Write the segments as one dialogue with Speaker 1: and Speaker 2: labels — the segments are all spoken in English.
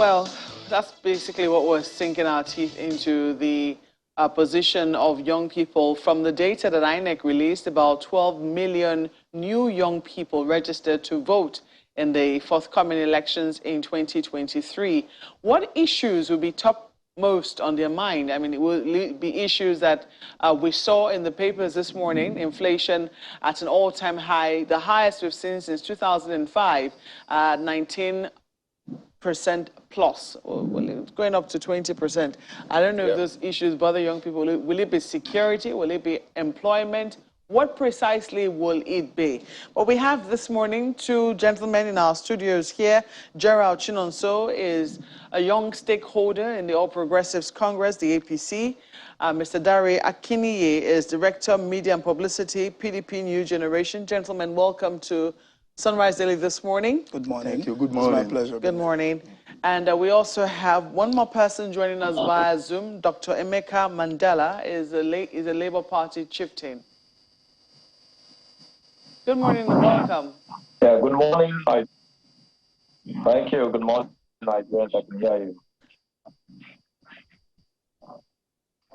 Speaker 1: Well, that's basically what we're sinking our teeth into, the position of young people. From the data that INEC released, about 12 million new young people registered to vote in the forthcoming elections in 2023. What issues will be topmost on their mind? I mean, it will be issues that we saw in the papers this morning. Inflation at an all-time high, the highest we've seen since 2005, 19% plus, well, it's going up to 20%. I don't know if those issues bother young people. Will it be security? Will it be employment? What precisely will it be? Well, we have this morning two gentlemen in our studios here. Gerald Chinonso is a young stakeholder in the All Progressives Congress, the APC. Mr. Dare Akiniye is Director, Media and Publicity, PDP New Generation. Gentlemen, welcome to Sunrise Daily this morning.
Speaker 2: Good morning.
Speaker 3: Thank you. Good morning.
Speaker 2: It's my pleasure.
Speaker 1: Good morning. And we also have one more person joining us via Zoom. Dr. Emeka Mandela is a Labour Party chieftain. Good morning and welcome.
Speaker 4: Yeah, good morning. Thank you. Good morning, Nigerians. I can hear you.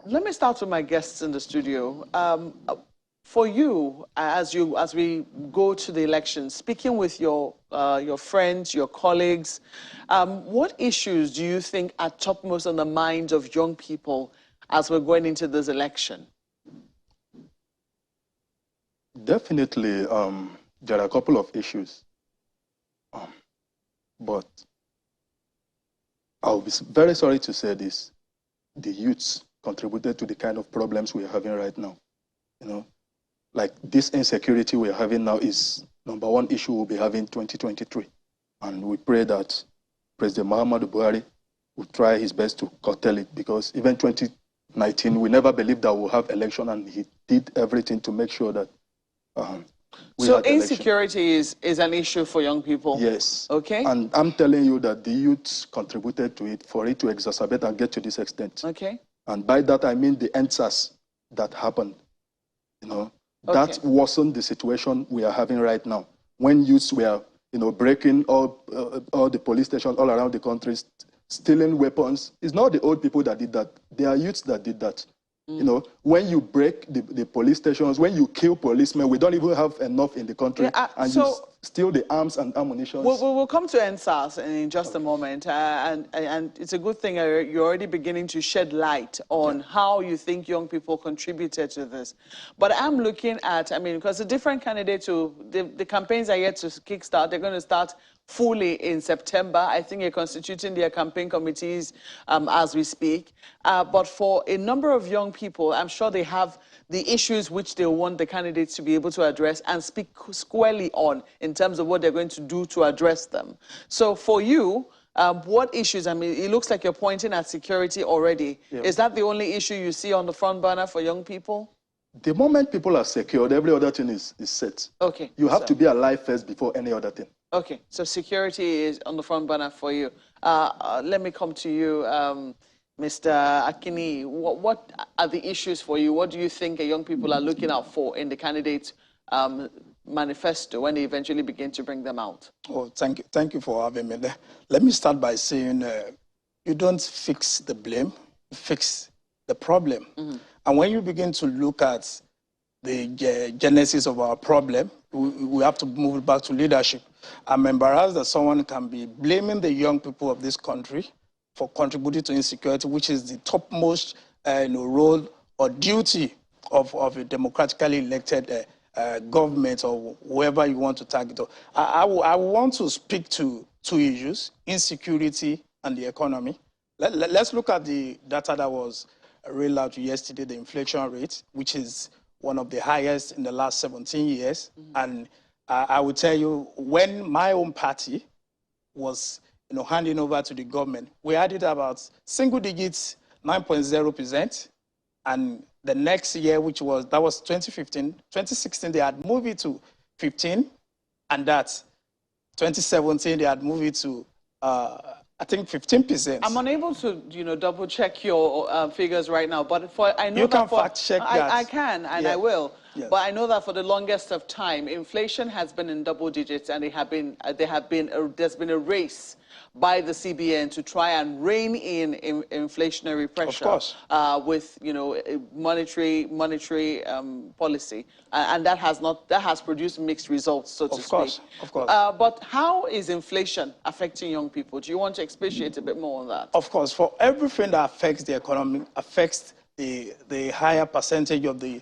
Speaker 1: Let me start with my guests in the studio. For you, as we go to the election, speaking with your friends, your colleagues, what issues do you think are topmost on the minds of young people as we're going into this election?
Speaker 3: Definitely, there are a couple of issues, but I'll be very sorry to say this: the youths contributed to the kind of problems we are having right now. You know, like this insecurity we are having now is number one issue we'll be having in 2023, and we pray that President Muhammadu Buhari will try his best to curtail it, because even 2019 we never believed that we'll have election, and he did everything to make sure that.
Speaker 1: So insecurity is an issue for young people?
Speaker 3: Yes.
Speaker 1: Okay.
Speaker 3: And I'm telling you that the youths contributed to it for it to exacerbate and get to this extent.
Speaker 1: Okay.
Speaker 3: And by that, I mean the answers that happened. You know,
Speaker 1: Okay.
Speaker 3: that wasn't the situation we are having right now. When youths were, breaking all the police stations all around the country, stealing weapons, it's not the old people that did that. They are youths that did that. You know, when you break the police stations, when you kill policemen, we don't even have enough in the country, and you steal the arms and ammunition.
Speaker 1: We'll come to NSAS in just a moment, and it's a good thing you're already beginning to shed light on how you think young people contributed to this. But I'm looking at, because the different candidates, the campaigns are yet to kickstart. They're going to start fully in September. I think you're constituting their campaign committees as we speak. But for a number of young people, I'm sure they have the issues which they want the candidates to be able to address and speak squarely on in terms of what they're going to do to address them. So for you, what issues? It looks like you're pointing at security already. Yeah. Is that the only issue you see on the front burner for young people?
Speaker 3: The moment people are secured, every other thing is set. Okay. You have to be alive first before any other thing.
Speaker 1: Okay, so security is on the front burner for you. Let me come to you, Mr. Akini. What are the issues for you? What do you think young people are looking out for in the candidates' manifesto when they eventually begin to bring them out?
Speaker 2: Oh, thank you. Thank you for having me there. Let me start by saying you don't fix the blame, you fix the problem. Mm-hmm. And when you begin to look at the genesis of our problem, we have to move back to leadership. I'm embarrassed that someone can be blaming the young people of this country for contributing to insecurity, which is the topmost role or duty of a democratically elected government or whoever you want to target. I want to speak to two issues: insecurity and the economy. Let's look at the data that was rolled out yesterday, the inflation rate, which is one of the highest in the last 17 years. Mm-hmm. And I will tell you, when my own party was handing over to the government, we had it about single digits, 9.0%. And the next year, that was 2015, 2016, they had moved it to 15. And that 2017, they had moved it to I think 15%.
Speaker 1: I'm unable to, double check your figures right now, but I know
Speaker 2: you
Speaker 1: that
Speaker 2: can fact check that.
Speaker 1: I can, and I will. Yes. But I know that for the longest of time, inflation has been in double digits, and there's been a race by the CBN to try and rein in inflationary pressure.
Speaker 2: Of course.
Speaker 1: With, you know, monetary policy, and that has produced mixed results, so to speak.
Speaker 2: Of course.
Speaker 1: But how is inflation affecting young people? Do you want to expatiate a bit more on that?
Speaker 2: Of course, for everything that affects the economy, affects the higher percentage of the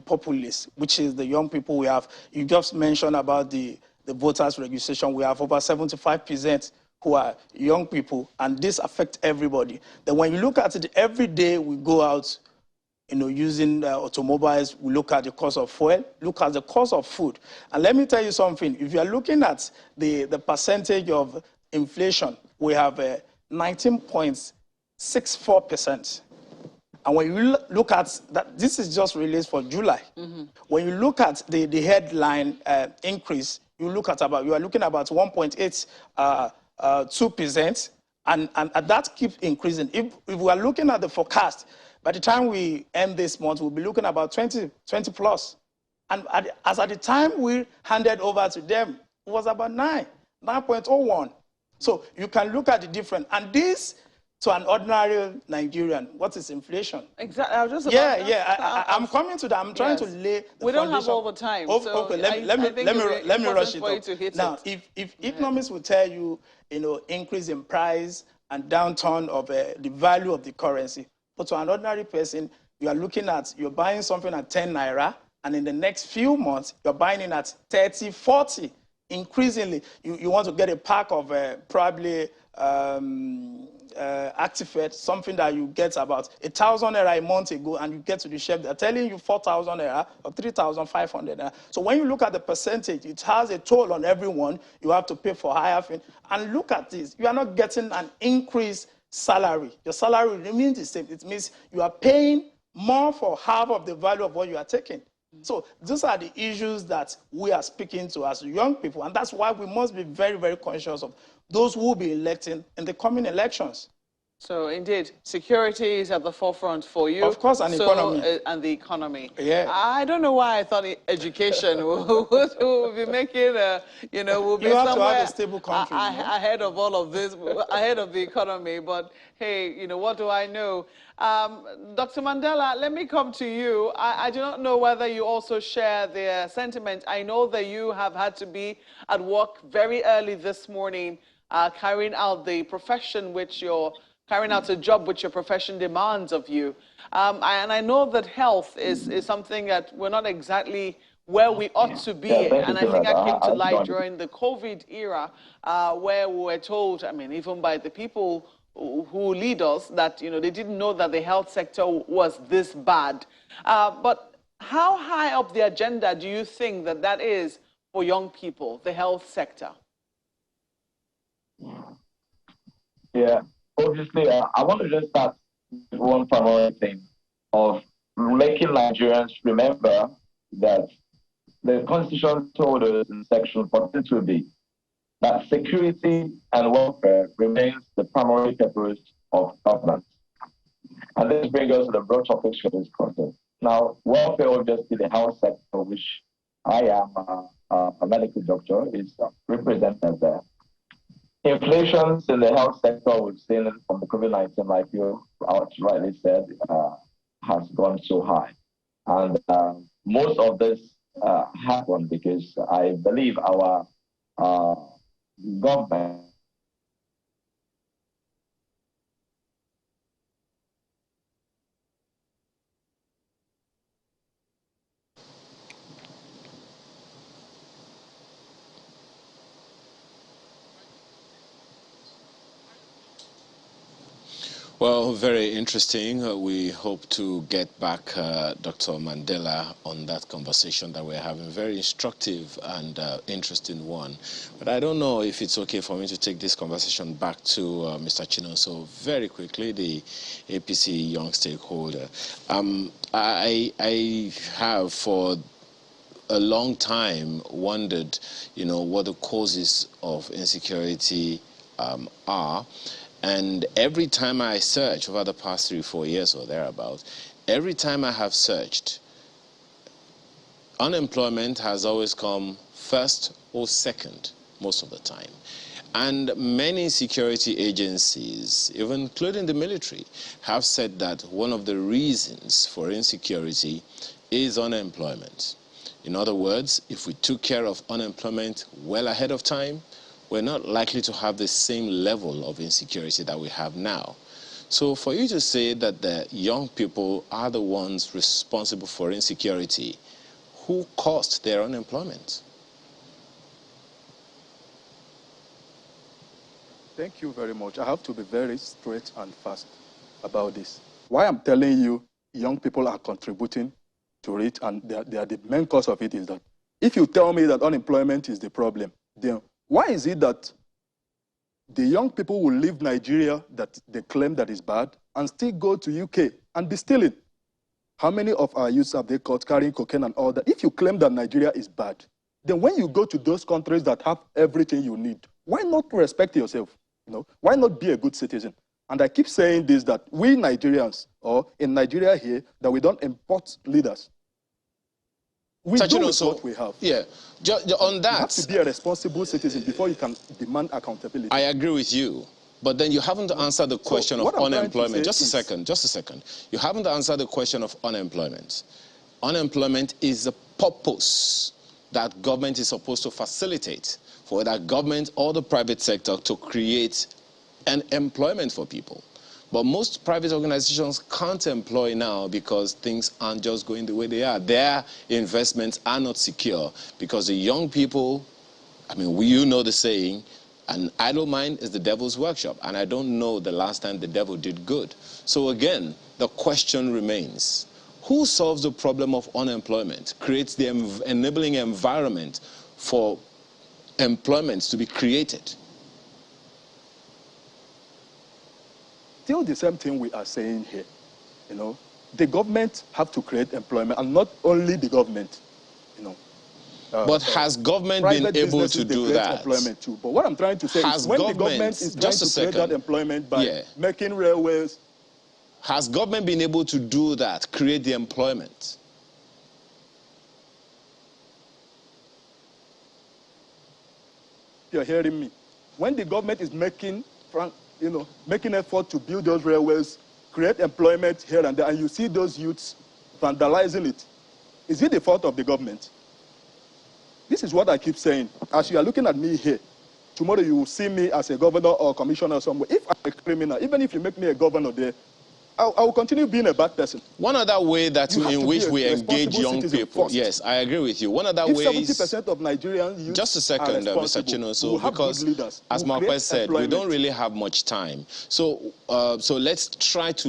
Speaker 2: populace, which is the young people we have. You just mentioned about the voters registration. We have over 75% who are young people, and this affects everybody. Then when you look at it, every day we go out, you know, using automobiles, we look at the cost of fuel, look at the cost of food. And let me tell you something, if you're looking at the percentage of inflation, we have 19.64%. And when you look at that, this is just released for July. When you look at the headline increase, you are looking about 1.82%, and that keeps increasing. If we are looking at the forecast, by the time we end this month, we'll be looking about 20 plus. And as at the time we handed over to them, it was about 9.01. So you can look at the difference. And this, to an ordinary Nigerian, what is inflation?
Speaker 1: Exactly. I was just
Speaker 2: I'm coming to that. I'm trying to lay the
Speaker 1: We don't
Speaker 2: foundation.
Speaker 1: have all the time.
Speaker 2: Okay, let me rush it up. Now, if economists will tell you, you know, increase in price and downturn of the value of the currency, but to an ordinary person, you're buying something at 10 naira, and in the next few months, you're buying it at 30, 40. Increasingly, you want to get a pack of probably Actifed, something that you get about 1,000 naira a month ago, and you get to the shelf, they're telling you 4,000 naira or 3,500 naira. So when you look at the percentage, it has a toll on everyone. You have to pay for higher things. And look at this, you are not getting an increased salary. Your salary remains the same. It means you are paying more for half of the value of what you are taking. So these are the issues that we are speaking to as young people, and that's why we must be very, very conscious of those who will be electing in the coming elections.
Speaker 1: So indeed, security is at the forefront for you.
Speaker 2: Of course, and economy.
Speaker 1: And the economy.
Speaker 2: Yeah.
Speaker 1: I don't know why I thought education will be making, will be
Speaker 2: have
Speaker 1: somewhere
Speaker 2: to have a stable country,
Speaker 1: ahead of all of this, ahead of the economy. But hey, what do I know? Dr. Mandela, let me come to you. I do not know whether you also share their sentiment. I know that you have had to be at work very early this morning, carrying out the profession which carrying out a job which your profession demands of you. And I know that health is something that we're not exactly where we ought to be. And I think that came to light during the COVID era, where we were told, I mean, even by the people who lead us, that, they didn't know that the health sector was this bad. But how high up the agenda do you think that is for young people, the health sector?
Speaker 4: Yeah, obviously, I want to just start with one primary thing of making Nigerians remember that the Constitution told us in Section 42B that security and welfare remains the primary purpose of government. And this brings us to the broad topics for this process. Now, welfare, obviously, the health sector, which I am a medical doctor, is represented there. Inflation in the health sector, we've seen from the COVID-19, like you rightly said, has gone so high. And most of this happened because I believe our government
Speaker 5: Well, very interesting. We hope to get back Dr. Mandela on that conversation that we're having. Very instructive and interesting one. But I don't know if it's okay for me to take this conversation back to Mr. Chinonso very quickly, the APC young stakeholder. I have for a long time wondered, what the causes of insecurity are. And every time I search, over the past 3-4 years or thereabouts, every time I have searched, unemployment has always come first or second most of the time. And many security agencies, even including the military, have said that one of the reasons for insecurity is unemployment. In other words, if we took care of unemployment well ahead of time, we're not likely to have the same level of insecurity that we have now. So for you to say that the young people are the ones responsible for insecurity, who caused their unemployment?
Speaker 3: Thank you very much. I have to be very straight and fast about this. Why I'm telling you young people are contributing to it and they are the main cause of it is that if you tell me that unemployment is the problem, then why is it that the young people will leave Nigeria that they claim that is bad and still go to UK and be stealing? How many of our youths have they caught carrying cocaine and all that? If you claim that Nigeria is bad, then when you go to those countries that have everything you need, why not respect yourself? You know, why not be a good citizen? And I keep saying this, that we Nigerians, or in Nigeria here, that we don't import leaders. We do with what we have.
Speaker 5: Yeah, on that.
Speaker 3: You have to be a responsible citizen before you can demand accountability.
Speaker 5: I agree with you. But then you haven't answered the question of unemployment. Just a second. You haven't answered the question of unemployment. Unemployment is a purpose that government is supposed to facilitate for that government or the private sector to create an employment for people. But most private organizations can't employ now because things aren't just going the way they are. Their investments are not secure because the young people, I mean, you know the saying, an idle mind is the devil's workshop. And I don't know the last time the devil did good. So again, the question remains, who solves the problem of unemployment, creates the enabling environment for employment to be created?
Speaker 3: Still the same thing we are saying here. You know, the government have to create employment, and not only the government. You know,
Speaker 5: but has government been able to do that?
Speaker 3: Employment too. But what I'm trying to say is, when the government is trying to create that employment by making railways,
Speaker 5: has government been able to do that, create the employment?
Speaker 3: You're hearing me. When the government is making effort to build those railways, create employment here and there, and you see those youths vandalizing it, is it the fault of the government? This is what I keep saying. As you are looking at me here, tomorrow you will see me as a governor or commissioner somewhere. If I'm a criminal, even if you make me a governor there, I will continue being a bad person.
Speaker 5: One other way that in which we engage young people. First. Yes, I agree with you. One other way is
Speaker 3: 70% of Nigerians youth
Speaker 5: just a second, Mr. Chinoso, because as Marquez said, we don't really have much time. So, so let's try to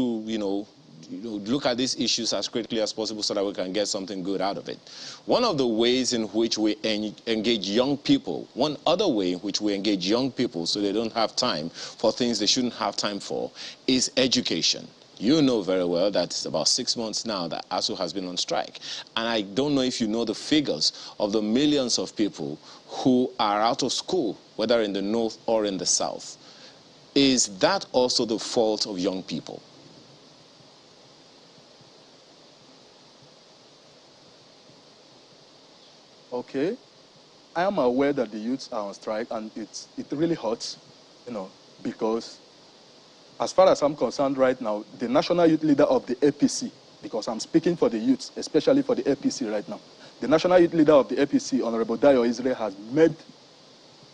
Speaker 5: look at these issues as quickly as possible so that we can get something good out of it. One of the ways in which we engage young people, one other way in which we engage young people so they don't have time for things they shouldn't have time for, is education. You know very well that it's about 6 months now that ASU has been on strike. And I don't know if you know the figures of the millions of people who are out of school, whether in the north or in the south. Is that also the fault of young people?
Speaker 3: Okay. I am aware that the youths are on strike, and it really hurts, because as far as I'm concerned right now, the national youth leader of the APC, because I'm speaking for the youths, especially for the APC right now, the national youth leader of the APC, Honorable Dayo Israel, has made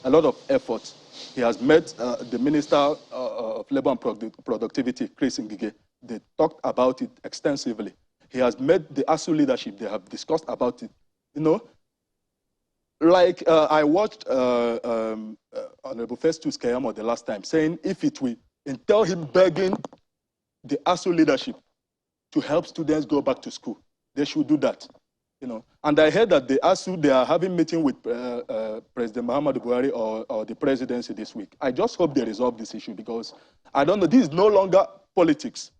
Speaker 3: a lot of efforts. He has met the Minister of Labor and Productivity, Chris Ngige. They talked about it extensively. He has met the ASU leadership. They have discussed about it. Like I watched Honorable Festus Keyamo the last time, saying if it will entail him begging the ASU leadership to help students go back to school, they should do that. And I heard that the ASU, they are having a meeting with President Muhammadu Buhari or the presidency this week. I just hope they resolve this issue, because I don't know, this is no longer politics,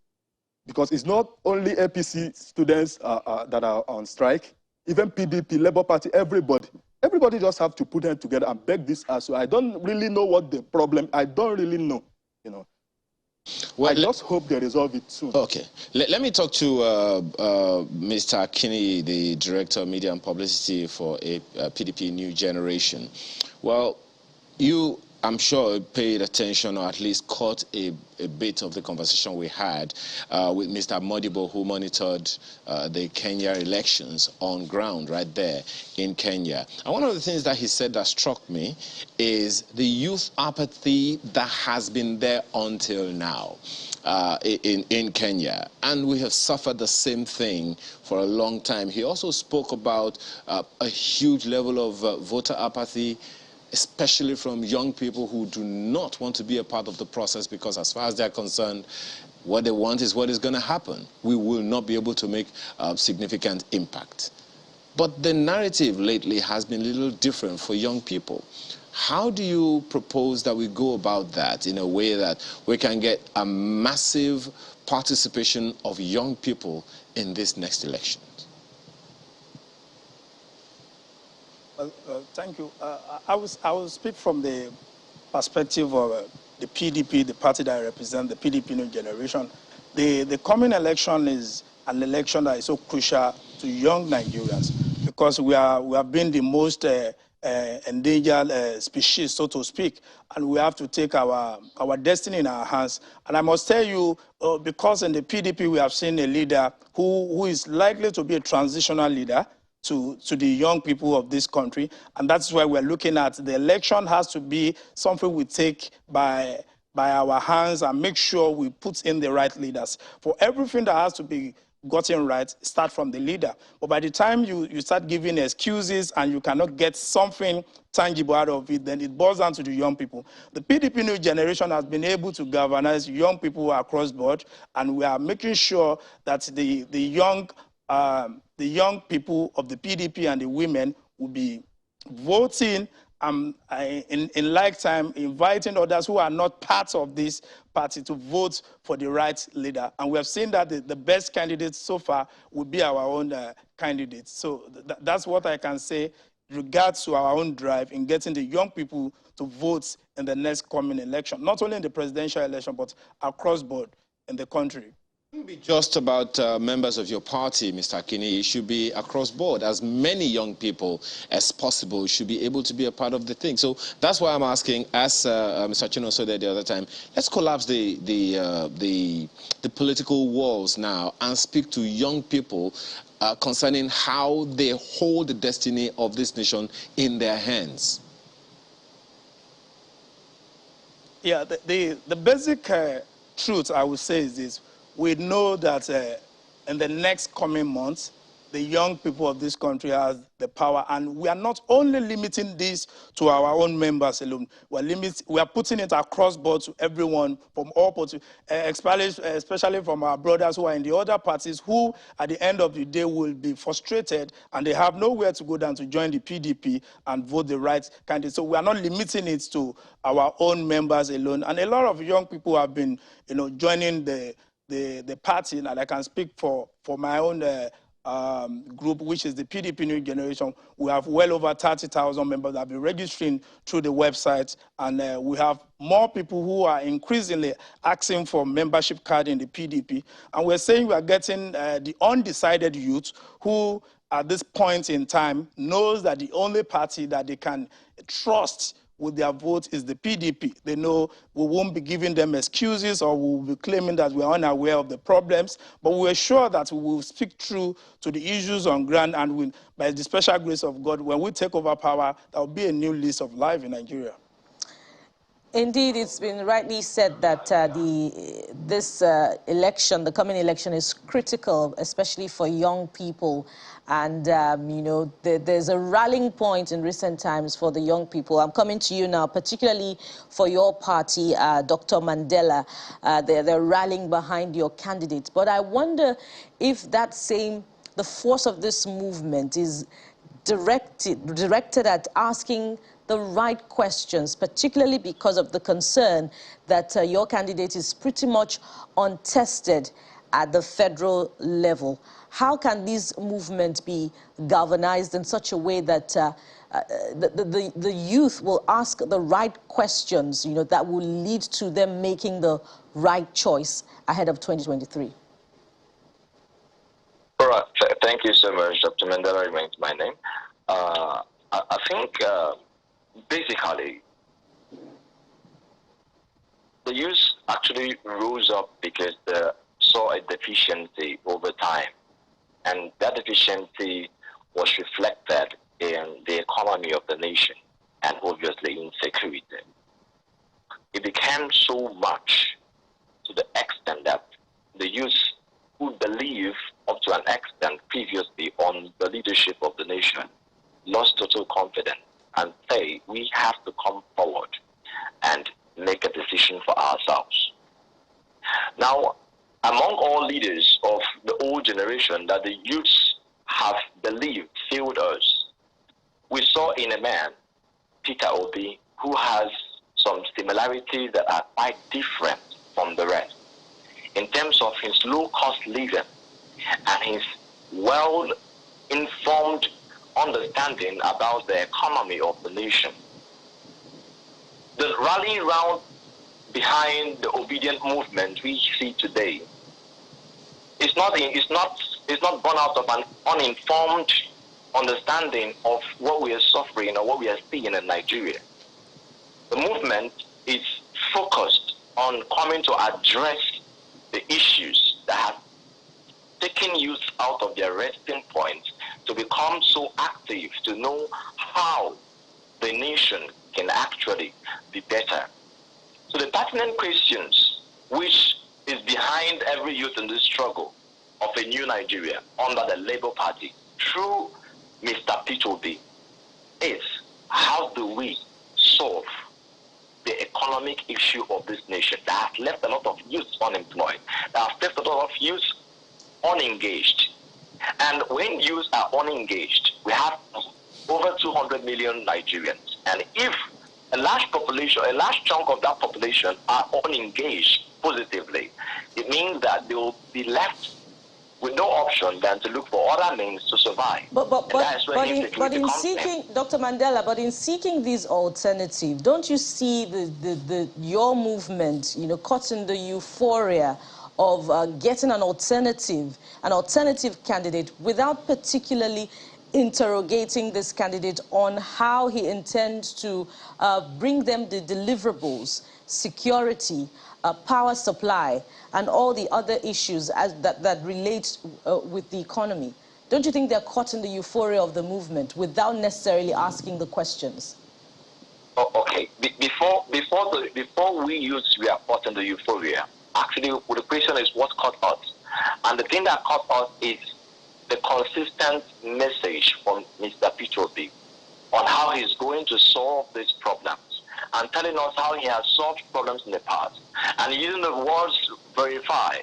Speaker 3: because it's not only APC students that are on strike, even PDP, Labour Party, everybody. Everybody just have to put them together and beg this ASU. I don't really know what the problem, I don't really know, Well, I just hope they resolve it soon.
Speaker 5: Okay. Let me talk to Mr. Akini, the Director of Media and Publicity for PDP New Generation. Well, you I'm sure paid attention or at least caught a bit of the conversation we had with Mr. Modibo, who monitored the Kenya elections on ground right there in Kenya. And one of the things that he said that struck me is the youth apathy that has been there until now. In Kenya, and we have suffered the same thing for a long time. He also spoke about a huge level of voter apathy, especially from young people who do not want to be a part of the process because as far as they're concerned, what they want is what is going to happen. We will not be able to make significant impact. But the narrative lately has been a little different for young people. How do you propose that we go about that in a way that we can get a massive participation of young people in this next election?
Speaker 2: Well, thank you. I will speak from the perspective of the PDP, the party that I represent, the PDP New Generation. The coming election is an election that is so crucial to young Nigerians because we have been the most endangered species, so to speak, and we have to take our destiny in our hands. And I must tell you, because in the PDP we have seen a leader who is likely to be a transitional leader to the young people of this country, and that's why we're looking at the election has to be something we take by our hands and make sure we put in the right leaders. For everything that has to be gotten right, start from the leader. But by the time you start giving excuses and you cannot get something tangible out of it, then it boils down to the young people. The PDP New Generation has been able to galvanize young people across board, and we are making sure that the young people of the PDP and the women will be voting in like time, inviting others who are not part of this party to vote for the right leader. And we have seen that the best candidate so far would be our own candidate. So that's what I can say in regards to our own drive in getting the young people to vote in the next coming election, not only in the presidential election, but across board in the country.
Speaker 5: It shouldn't be just about members of your party, Mr. Akini. It should be across board. As many young people as possible should be able to be a part of the thing. So that's why I'm asking, as Mr. Chino said the other time, let's collapse the political walls now and speak to young people concerning how they hold the destiny of this nation in their hands.
Speaker 2: Yeah, the basic truth I would say is this. We know that in the next coming months, the young people of this country have the power, and we are not only limiting this to our own members alone. We are putting it across board to everyone from all parties, especially from our brothers who are in the other parties, who at the end of the day will be frustrated and they have nowhere to go down to join the PDP and vote the right candidate. So we are not limiting it to our own members alone. And a lot of young people have been, joining the party, and I can speak for my own group, which is the PDP New Generation. We have well over 30,000 members that have been registering through the website, and we have more people who are increasingly asking for membership card in the PDP. And we're saying we are getting the undecided youth who, at this point in time, knows that the only party that they can trust with their vote is the PDP. They know we won't be giving them excuses or we will be claiming that we are unaware of the problems, but we're sure that we will speak true to the issues on ground, and by the special grace of God, when we take over power, there will be a new lease of life in Nigeria.
Speaker 6: Indeed, it's been rightly said that this election, the coming election, is critical, especially for young people. And, there's a rallying point in recent times for the young people. I'm coming to you now, particularly for your party, Dr. Mandela. They're rallying behind your candidate. But I wonder if the force of this movement is directed at asking the right questions, particularly because of the concern that your candidate is pretty much untested at the federal level. How can this movement be galvanized in such a way that the youth will ask the right questions, that will lead to them making the right choice ahead of 2023?
Speaker 4: All right. Thank you so much, Dr. Mandela remains my name. I think basically
Speaker 7: The youth actually rose up because they saw a deficiency over time. And that deficiency was reflected in the economy of the nation and obviously insecurity. It became so much to the extent that the youth who believe up to an extent previously on the leadership of the nation lost total confidence and say we have to come forward and make a decision for ourselves. Now, among all leaders of the old generation that the youths have believed failed us, we saw in a man, Peter Obi, who has some similarities that are quite different from the rest in terms of his low-cost living and his well-informed understanding about the economy of the nation. The rallying round behind the obedient movement we see today is not born out of an uninformed understanding of what we are suffering or what we are seeing in Nigeria. The movement is focused on coming to address the issues that have taken youth out of their resting point to become so active to know how the nation can actually be better. So the pertinent questions which is behind every youth in this struggle of a new Nigeria under the Labour Party through Mr. Peter Obi is, how do we solve the economic issue of this nation that has left a lot of youth unemployed, that has left a lot of youth unengaged? And when youth are unengaged, we have over 200 million Nigerians. And if a large chunk of that population are unengaged positively, it means that they will be left with no option than to look for other means to survive.
Speaker 6: But in seeking, Dr. Mandela, but in seeking these alternatives, don't you see your movement, caught in the euphoria of getting an alternative candidate without particularly interrogating this candidate on how he intends to bring them the deliverables, security, power supply, and all the other issues that relate with the economy? Don't you think they're caught in the euphoria of the movement without necessarily asking the questions?
Speaker 7: Oh, okay. Before we are caught in the euphoria, actually, the question is what caught us? And the thing that caught us is the consistent message from Mr. Peter Obi on how he's going to solve these problems and telling us how he has solved problems in the past and using the words verify,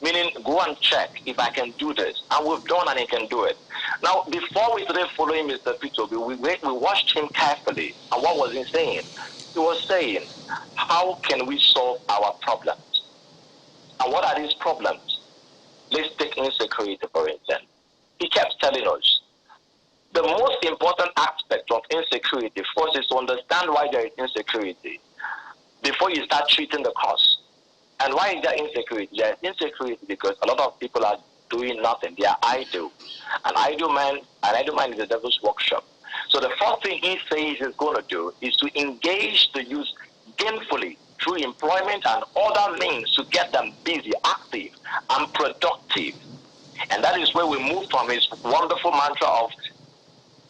Speaker 7: meaning go and check if I can do this, and we've done and he can do it. Now, before we started following Mr. Peter Obi, we watched him carefully, and what was he saying? He was saying, how can we solve our problems? And what are these problems? Let's take insecurity, for instance. He kept telling us, the most important aspect of insecurity first is to understand why there is insecurity before you start treating the cause. And why is there insecurity? There is insecurity because a lot of people are doing nothing. They are idle. An idle man is the devil's workshop. So the first thing he says he's going to do is to engage the youth gainfully through employment and other means to get them busy, active, and productive. And that is where we move from his wonderful mantra of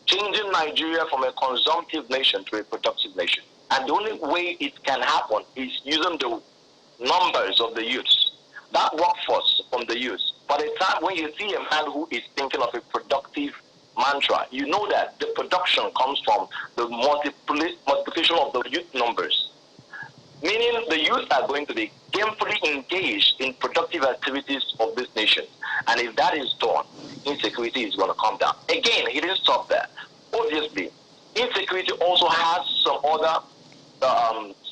Speaker 7: changing Nigeria from a consumptive nation to a productive nation. And the only way it can happen is using the numbers of the youth, that workforce from the youth. By the time when you see a man who is thinking of a productive mantra, you know that the production comes from the multiplication of the youth numbers. Meaning the youth are going to be gainfully engaged in productive activities of this nation. And if that is done, insecurity is going to come down. Again, he didn't stop there. Obviously, insecurity also has some other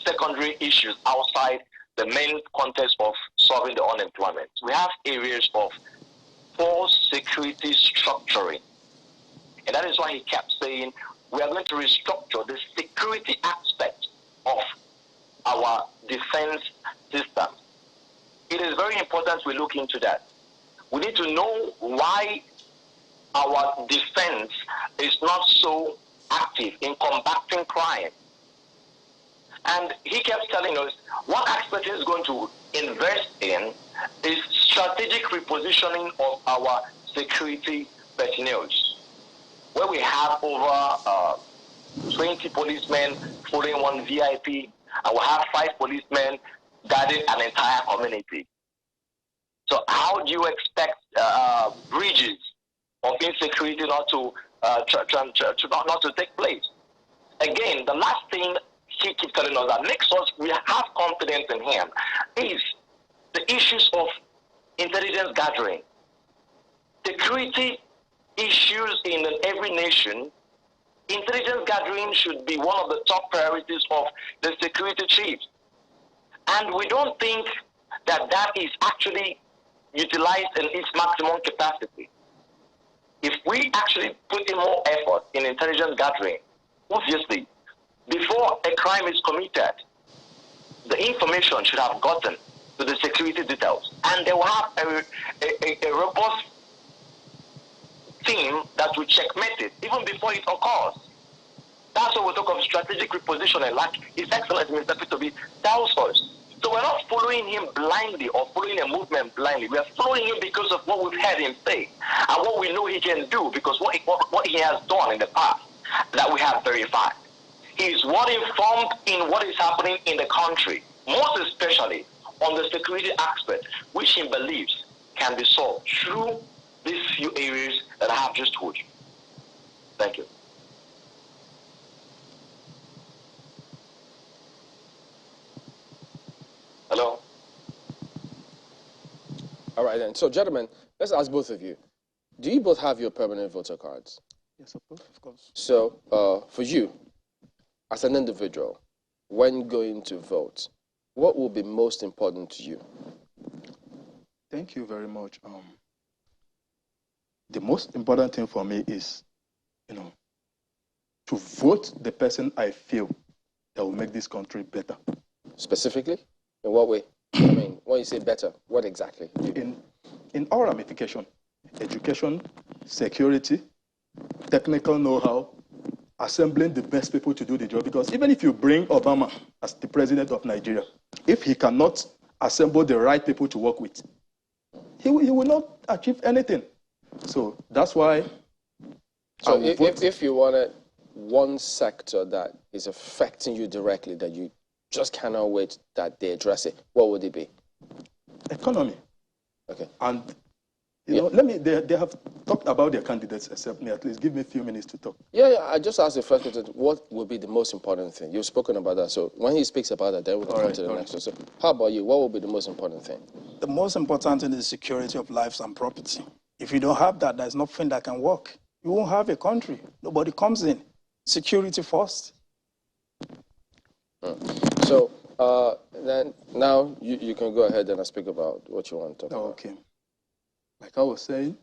Speaker 7: secondary issues outside the main context of solving the unemployment. We have areas of poor security structuring. And that is why he kept saying, we are going to restructure the security aspect of our defense system. It is very important we look into that. We need to know why our defense is not so active in combating crime. And he kept telling us what Expert is going to invest in is strategic repositioning of our security personnel, where we have over 20 policemen following one VIP, and we have 5 policemen guarding an entire community. So how do you expect bridges of insecurity not to not to take place? Again, the last thing he keeps telling us that makes us we have confidence in him is the issues of intelligence gathering. Security issues in every nation, intelligence gathering should be one of the top priorities of the security chiefs. And we don't think that that is actually utilized in its maximum capacity. If we actually put in more effort in intelligence gathering, obviously, before a crime is committed, the information should have gotten to the security details, and they will have a robust team that will checkmate it even before it occurs. That's why we talk of strategic repositioning, like His Excellency Mr. P2B tells us. So we're not following him blindly or following a movement blindly. We are following him because of what we've heard him say and what we know he can do, because what he has done in the past that we have verified. He is well informed in what is happening in the country, most especially on the security aspect, which he believes can be solved through these few areas that I have just told you. Thank you. Hello?
Speaker 8: All right, then. So, gentlemen, let's ask both of you. Do you both have your permanent voter cards?
Speaker 2: Yes, of course.
Speaker 8: So, for you, as an individual, when going to vote, what will be most important to you?
Speaker 3: Thank you very much. The most important thing for me is, to vote the person I feel that will make this country better.
Speaker 8: Specifically? In what way? I mean, when you say better, what exactly?
Speaker 3: In all ramifications: education, security, technical know-how, assembling the best people to do the job. Because even if you bring Obama as the president of Nigeria, if he cannot assemble the right people to work with, he will not achieve anything. So that's why.
Speaker 8: So if you wanted one sector that is affecting you directly, that you just cannot wait that they address it, what would it be? Economy. Okay.
Speaker 3: And they have talked about their candidates, except me. At least give me a few minutes to talk.
Speaker 8: Yeah, I just asked the first question, what would be the most important thing? You've spoken about that, so when he speaks about that, then we'll come to the next one. So how about you? What would be the most important thing?
Speaker 2: The most important thing is security of lives and property. If you don't have that, there's nothing that can work. You won't have a country. Nobody comes in. Security first.
Speaker 8: So then now you can go ahead and speak about what you want to talk about.
Speaker 3: Okay. Like I was saying.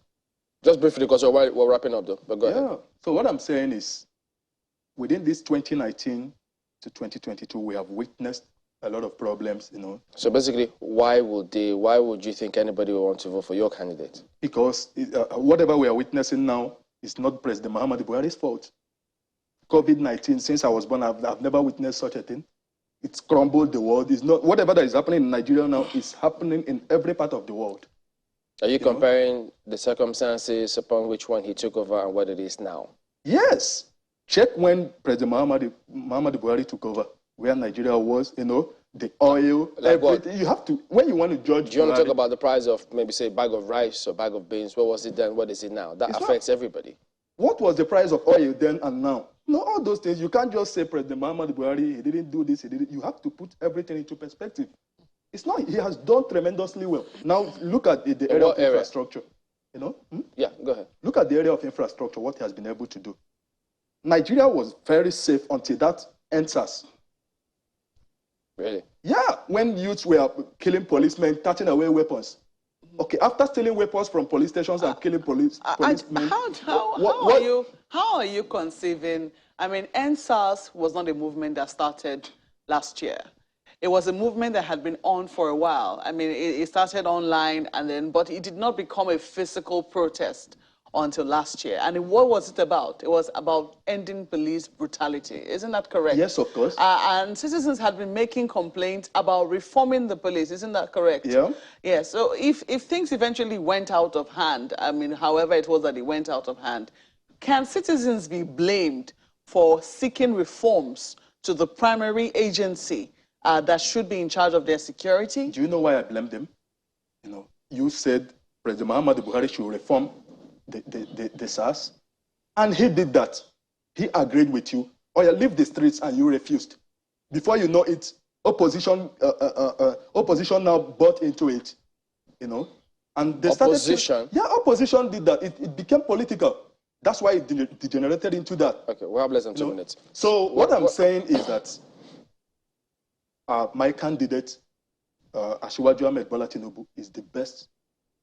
Speaker 8: Just briefly, because we're wrapping up though, but go ahead.
Speaker 3: So what I'm saying is, within this 2019 to 2022, we have witnessed a lot of problems,
Speaker 8: So basically, why would you think anybody would want to vote for your candidate?
Speaker 3: Because whatever we are witnessing now is not President Muhammadu Buhari's fault. COVID-19, since I was born, I've never witnessed such a thing. It's crumbled the world. It's not, whatever that is happening in Nigeria now is happening in every part of the world.
Speaker 8: Are you comparing the circumstances upon which one he took over and what it is now?
Speaker 3: Yes. Check when President Muhammadu Buhari took over, where Nigeria was, the oil,
Speaker 8: like
Speaker 3: everything.
Speaker 8: What?
Speaker 3: You have to, when you want to judge.
Speaker 8: Do you want to talk about the price of maybe say a bag of rice or bag of beans? What was it then? What is it now? That affects everybody.
Speaker 3: What was the price of oil then and now? No, all those things, you can't just say President Muhammadu Buhari, he didn't do this, he didn't. You have to put everything into perspective. It's not, he has done tremendously well. Now, look at the area of infrastructure.
Speaker 8: Yeah, go ahead.
Speaker 3: Look at the area of infrastructure, what he has been able to do. Nigeria was very safe until that enters.
Speaker 8: Really?
Speaker 3: Yeah, when youths were killing policemen, touching away weapons. Okay, after stealing weapons from police stations and killing policemen.
Speaker 1: How are you conceiving? I mean, NSAS was not a movement that started last year. It was a movement that had been on for a while. I mean, it started online, but it did not become a physical protest until last year. And what was it about? It was about ending police brutality. Isn't that correct?
Speaker 3: Yes, of course.
Speaker 1: And citizens had been making complaints about reforming the police. Isn't that correct?
Speaker 3: Yeah.
Speaker 1: Yeah, so if things eventually went out of hand, I mean, however it was that it went out of hand, can citizens be blamed for seeking reforms to the primary agency that should be in charge of their security?
Speaker 3: Do you know why I blame them? You know, you said President Muhammadu Buhari should reform the SARS, and he did that. He agreed with you. Or you leave the streets and you refused. Before you know it, opposition now bought into it, you know. And they
Speaker 8: opposition?
Speaker 3: Opposition did that. It became political. That's why it degenerated into that.
Speaker 8: Okay, we have less than 2 minutes.
Speaker 3: So what I'm saying is that my candidate, Asiwaju Ahmed Bola Tinubu, is the best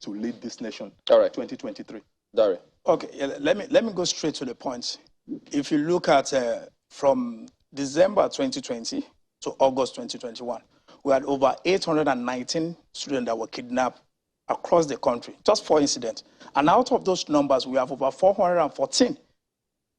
Speaker 3: to lead this nation.
Speaker 8: All right.
Speaker 3: 2023.
Speaker 8: Dari.
Speaker 2: Okay, let me go straight to the point. If you look at from December 2020 to August 2021, we had over 819 students that were kidnapped across the country, just 4 incidents. And out of those numbers, we have over 414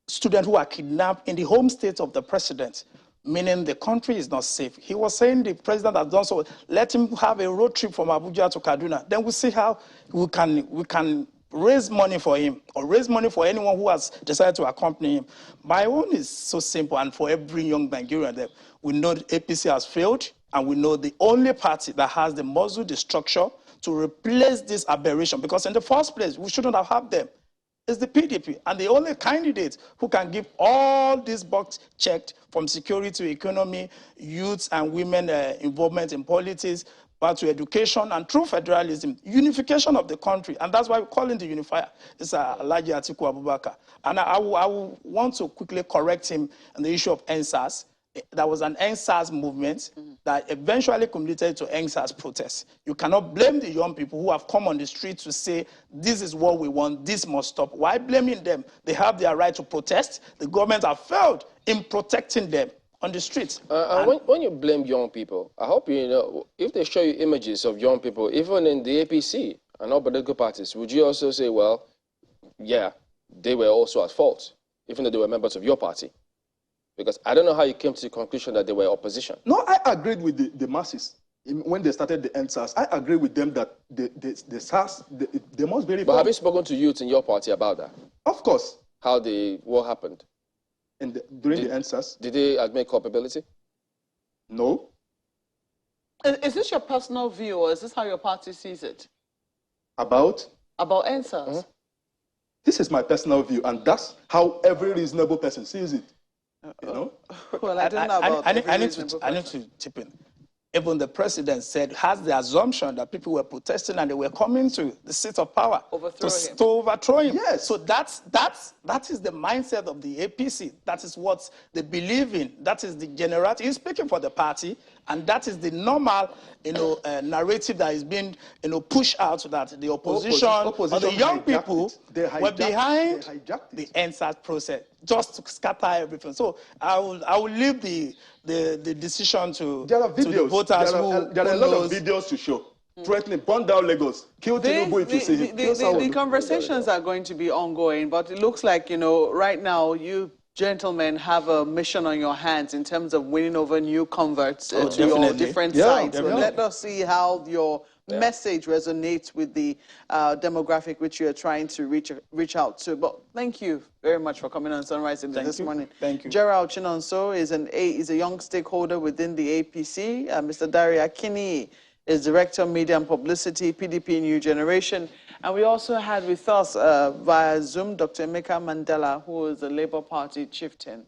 Speaker 2: students who are kidnapped in the home state of the president, meaning the country is not safe. He was saying the president has done so. Let him have a road trip from Abuja to Kaduna. Then we'll see how we can raise money for him or raise money for anyone who has decided to accompany him. My own is so simple, and for every young Nigerian, that we know the APC has failed, and we know the only party that has the muscle, the structure to replace this aberration, because in the first place, we shouldn't have had them, is the PDP. And the only candidate who can give all these boxes checked, from security to economy, youth and women involvement in politics, back to education, and true federalism, unification of the country. And that's why we call him the unifier. It's Alhaji Atiku Abubakar. And I will want to quickly correct him on the issue of NSAS. There was an NSAS movement that eventually culminated to NSAS protests. You cannot blame the young people who have come on the street to say, this is what we want, this must stop. Why blaming them? They have their right to protest. The government have failed in protecting them on the streets.
Speaker 8: When you blame young people, I hope you know, if they show you images of young people, even in the APC and all political parties, would you also say, well, yeah, they were also at fault, even though they were members of your party? Because I don't know how you came to the conclusion that they were opposition.
Speaker 3: No, I agreed with the masses. When they started the NSAS, I agree with them that the SARS, they must be reformed.
Speaker 8: But have you spoken to youth in your party about that?
Speaker 3: Of course.
Speaker 8: What happened?
Speaker 3: During the NSAS?
Speaker 8: Did they admit culpability?
Speaker 3: No.
Speaker 1: Is this your personal view, or is this how your party sees it?
Speaker 3: About
Speaker 1: NSAS?
Speaker 3: This is my personal view, and that's how every reasonable person sees it. You know?
Speaker 1: Well, I don't know about
Speaker 2: I need to chip in. Even the president has the assumption that people were protesting and they were coming to the seat of power to overthrow him.
Speaker 3: Yes.
Speaker 2: So that is the mindset of the APC. That is what they believe in. That is the generality. He's speaking for the party, and that is the normal, narrative that is being, pushed out, that the opposition or the young people were behind the NSAS process, just to scatter everything. So I will leave the decision to the voters.
Speaker 3: There are a lot of videos to show. Threatening, burn down Lagos, kill Tinubu if you see him.
Speaker 1: The conversations are going to be ongoing, but it looks like, right now you gentlemen have a mission on your hands in terms of winning over new converts to your different sides. So let us see how your message resonates with the demographic which you are trying to reach out to. But thank you very much for coming on Sunrise this morning.
Speaker 2: Thank you.
Speaker 1: Gerald Chinonso is a young stakeholder within the APC. Mr. Dari Akini is Director of Media and Publicity, PDP New Generation. And we also had with us via Zoom Dr. Emeka Mandela, who is the Labour Party chieftain.